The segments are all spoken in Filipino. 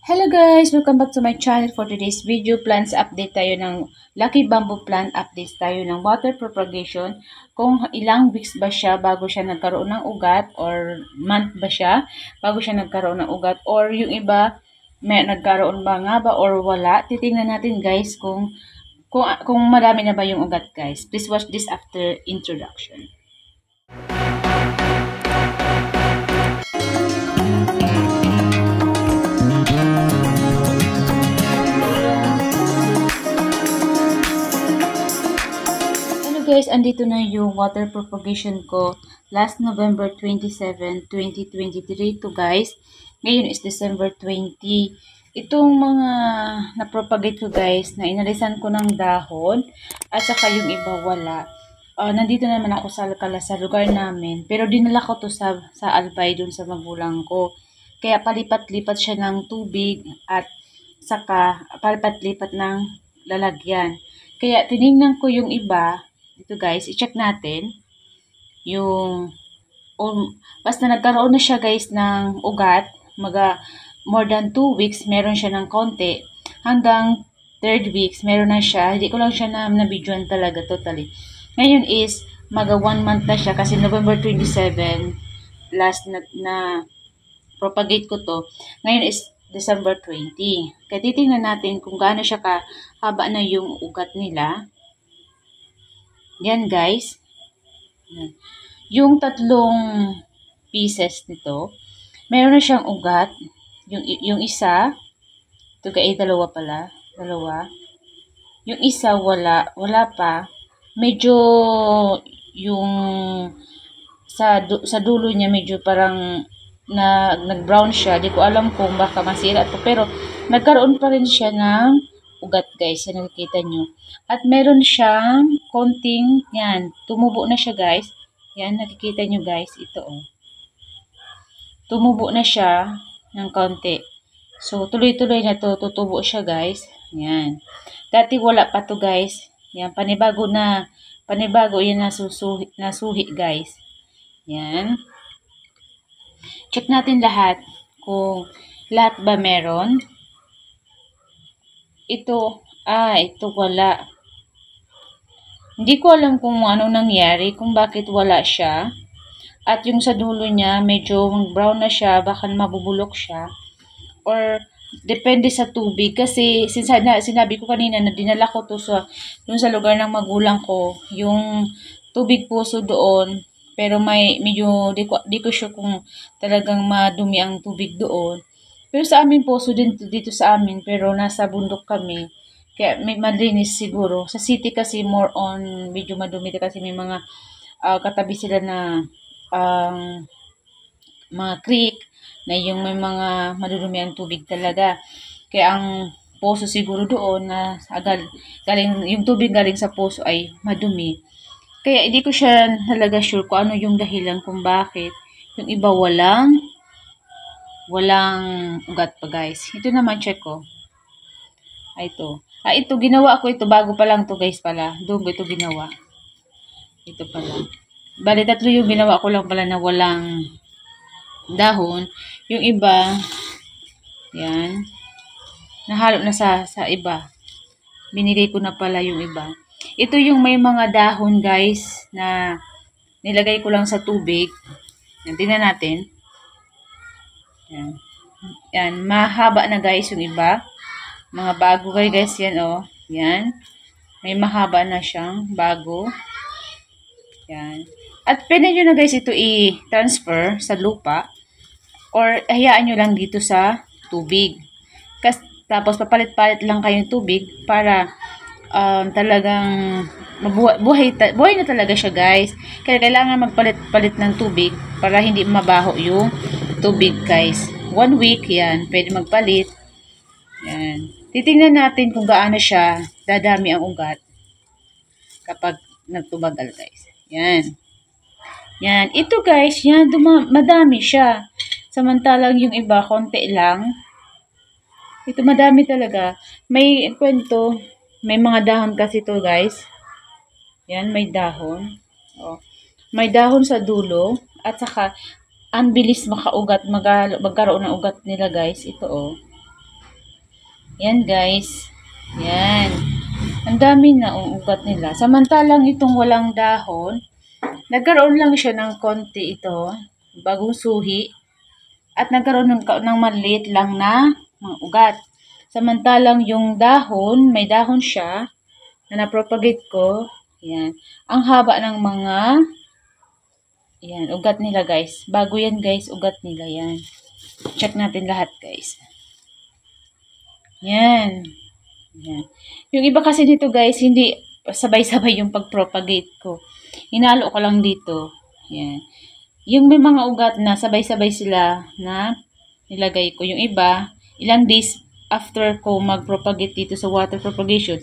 Hello guys! Welcome back to my channel. For today's video, plants update tayo ng Lucky Bamboo plant. Updates tayo ng water propagation. Kung ilang weeks ba siya bago siya nagkaroon ng ugat, or month ba siya bago siya nagkaroon ng ugat, or yung iba may nagkaroon ba nga ba or wala. Titingnan natin guys kung marami na ba yung ugat guys. Please watch this after introduction. Guys, andito na yung water propagation ko last November 27, 2023 to guys. Ngayon is December 20. Itong mga na-propagate ko guys, na inalisan ko ng dahon at saka yung iba wala. Nandito naman ako sa lugar namin, pero dinala ko to sa Albay dun sa magulang ko. Kaya palipat-lipat siya ng tubig at saka palipat-lipat ng lalagyan. Kaya tinignan ko yung iba. Ito guys, i-check natin yung basta nagkaroon na siya guys ng ugat, more than 2 weeks meron siya ng konti, hanggang 3rd weeks meron na siya. Hindi ko lang siya na-videoan talaga totally. Ngayon is 1 month na siya kasi November 27 last na propagate ko to. Ngayon is December 20. Kaya titingnan natin kung gaano siya kahaba na yung ugat nila. Yan guys. Yung tatlong pieces nito, meron na siyang ugat. Yung isa, ito guys, dalawa pala. Dalawa. Yung isa, wala pa. Medyo yung sa dulo niya, medyo parang nag-brown siya. Di ko alam kung baka masira ito. Pero nagkaroon pa rin siya ng ugat guys, yan nakikita nyo. At meron siyang konting, yan, tumubo na siya guys. Yan, nakikita nyo guys, ito oh. Tumubo na siya ng konti. So, tuloy-tuloy na to, tutubo siya guys. Yan. Dati wala pa to guys. Yan, panibago, yan nasuhi guys. Yan. Check natin lahat kung lahat ba meron. Ito wala. Hindi ko alam kung ano nangyari, kung bakit wala siya. At yung sa dulo niya, medyo brown na siya, baka mabubulok siya. Or, depende sa tubig. Kasi, sinabi ko kanina na dinala ko to dun sa lugar ng magulang ko. Yung tubig puso doon, pero medyo, di ko sure kung talagang madumi ang tubig doon. Pero sa amin puso din dito sa amin, pero nasa bundok kami. Kaya may malinis siguro. Sa city kasi more on medyo madumi kasi may mga katabi sila na mga creek na yung may mga madudumi ang tubig talaga. Kaya ang puso siguro doon na yung tubig galing sa puso ay madumi. Kaya hindi ko siya talaga sure kung ano yung dahilan kung bakit yung iba walang ugat pa guys. Ito naman check ko. Ito. Ito ginawa ko ito bago pa lang to guys pala. Doon ko ito ginawa. Ito pala. Bali tatlo yung ginawa ko lang pala na walang dahon. Yung iba, yan. Nahalo na sa iba. Binili ko na pala yung iba. Ito yung may mga dahon guys na nilagay ko lang sa tubig. Yan, tingnan natin. Yan. Yan, mahaba na guys yung iba. Mga bago guys, yan oh. Yan. May mahaba na siyang bago. Yan. At pwede nyo na guys ito i-transfer sa lupa. Or hayaan nyo lang dito sa tubig. Tapos papalit-palit lang kayong tubig para talagang buhay na talaga siya guys. Kaya kailangan magpalit-palit ng tubig para hindi mabaho yung tubig guys. 1 week yan, pwede magpalit. Yan. Titingnan natin kung gaano siya dadami ang ugat kapag nagtubagal guys. Yan. Yan. Ito guys, yan, madami siya. Samantalang yung iba, konti lang. Ito madami talaga. May kwento, may mga dahon kasi to guys. Yan, may dahon. Oh. May dahon sa dulo. At saka, ang bilis makaugat, magkaroon ng ugat nila guys. Ito oh. Yan guys. Yan. Ang dami na ugat nila. Samantalang itong walang dahon, nagkaroon lang siya ng konti ito, bagong suhi, at nagkaroon ng maliit lang na mga ugat. Samantalang yung dahon, may dahon siya, na napropagate ko, yan. Ang haba ng mga, yan, ugat nila guys. Bago yan guys, ugat nila yan. Check natin lahat guys. Yan. Yan. Yung iba kasi dito guys, hindi sabay-sabay yung pag-propagate ko. Inalo ko lang dito. Yan. Yung may mga ugat na sabay-sabay sila na nilagay ko. Yung iba, ilang days after ko mag-propagate dito sa water propagation,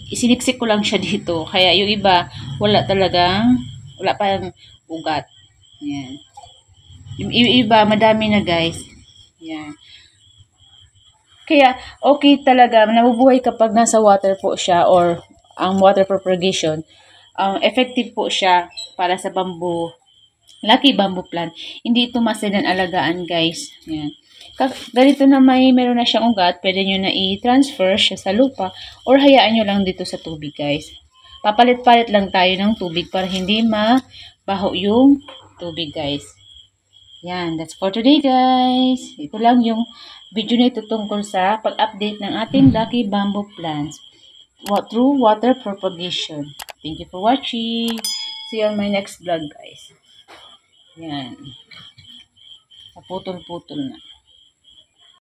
siniksik ko lang siya dito. Kaya yung iba, wala pa yung ugat. Yan. Yung iba, madami na guys. Yan. Kaya, okay talaga, nabubuhay kapag nasa water po siya or ang water propagation. Effective po siya para sa bamboo, lucky bamboo plant. Hindi ito masalan alagaan, guys. Yan. Ganito na meron na siyang ugat, pwede nyo na i-transfer siya sa lupa or hayaan nyo lang dito sa tubig, guys. Papalit-palit lang tayo ng tubig para hindi mabaho yung tubig, guys. Yan, that's for today guys. Ito lang yung video na ito tungkol sa pag-update ng ating lucky bamboo plants through water propagation. Thank you for watching. See you on my next vlog guys. Yan. Naputol-putol na.